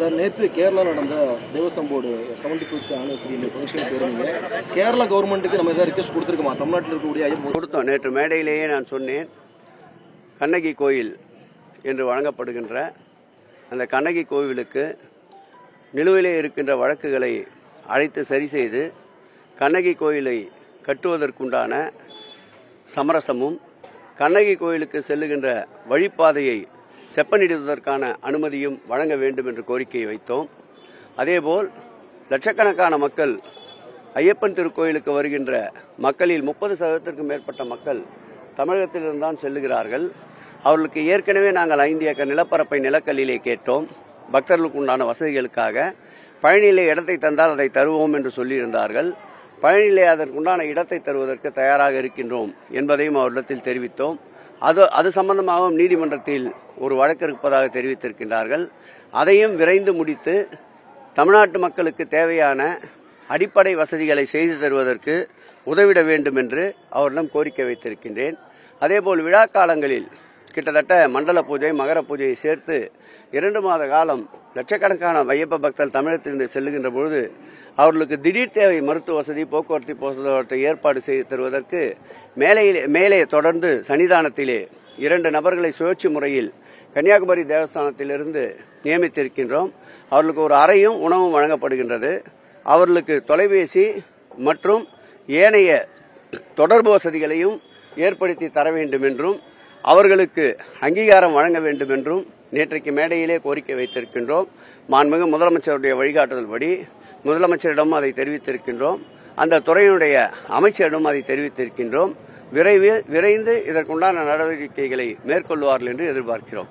Sir, நேற்று கேரளா நடந்த Devaswom board 75th anniversary function பேருந்தீங்க. கேரளா கவர்மெண்ட்டுக்கு நம்ம ஏதாவது ரிக்வெஸ்ட் கொடுத்துருக்கோமா? தமிழ்நாட்டில் இருக்கக்கூடிய கொடுத்தோம். நேற்று மேடையிலேயே நான் சொன்னேன், கண்ணகி கோயில் என்று வழங்கப்படுகின்ற அந்த கண்ணகி கோவிலுக்கு நிலுவையிலே இருக்கின்ற வழக்குகளை அழைத்து சரி செய்து கண்ணகி கோயிலை கட்டுவதற்குண்டான சமரசமும், கண்ணகி கோயிலுக்கு செல்லுகின்ற வழிப்பாதையை செப்பனிடுவதற்கான அனுமதியும் வழங்க வேண்டும் என்று கோரிக்கையை வைத்தோம். அதேபோல் லட்சக்கணக்கான மக்கள் ஐயப்பன் திருக்கோயிலுக்கு வருகின்ற மக்களில் 30% மேற்பட்ட மக்கள் தமிழகத்திலிருந்தான் செல்லுகிறார்கள். அவர்களுக்கு ஏற்கனவே நாங்கள் 5 ஏக்கர் நிலப்பரப்பை நிலக்கல்லிலே கேட்டோம். பக்தர்களுக்கு உண்டான வசதிகளுக்காக பழனியிலே இடத்தை தந்தால் அதை தருவோம் என்று சொல்லியிருந்தார்கள். பழனியிலே அதற்குண்டான இடத்தை தருவதற்கு தயாராக இருக்கின்றோம் என்பதையும் அவரிடத்தில் தெரிவித்தோம். அது சம்பந்தமாகவும் நீதிமன்றத்தில் ஒரு வழக்கு இருப்பதாக தெரிவித்திருக்கின்றார்கள். அதையும் விரைந்து முடித்து தமிழ்நாட்டு மக்களுக்கு தேவையான அடிப்படை வசதிகளை செய்து தருவதற்கு உதவிட வேண்டும் என்று அவரிடம் கோரிக்கை வைத்திருக்கின்றேன். அதேபோல் விழா காலங்களில் கிட்டத்தட்ட மண்டல பூஜை, மகர பூஜையை சேர்த்து 2 மாத காலம் லட்சக்கணக்கான ஐயப்ப பக்தர்கள் தமிழகத்திலிருந்து செல்லுகின்ற பொழுது அவர்களுக்கு திடீர் தேவை மருத்துவ வசதி, போக்குவரத்தை ஏற்பாடு செய்து தருவதற்கு மேலே தொடர்ந்து சன்னிதானத்திலே 2 நபர்களை சுழற்சி முறையில் கன்னியாகுமரி தேவஸ்தானத்திலிருந்து நியமித்திருக்கின்றோம். அவர்களுக்கு ஒரு அறையும் உணவும் வழங்கப்படுகின்றது. அவர்களுக்கு தொலைபேசி மற்றும் ஏனைய தொடர்பு வசதிகளையும் ஏற்படுத்தி தர வேண்டும் என்றும், அவர்களுக்கு அங்கீகாரம் வழங்க வேண்டும் என்றும் நேற்றைக்கு மேடையிலே கோரிக்கை வைத்திருக்கின்றோம். மாண்புமிகு முதலமைச்சருடைய வழிகாட்டுதல்படி முதலமைச்சரிடம் அதை தெரிவித்திருக்கின்றோம். அந்த துறையினுடைய அமைச்சரிடம் அதை தெரிவித்திருக்கின்றோம். விரைந்து இதற்குண்டான நடவடிக்கைகளை மேற்கொள்வார்கள் என்று எதிர்பார்க்கிறோம்.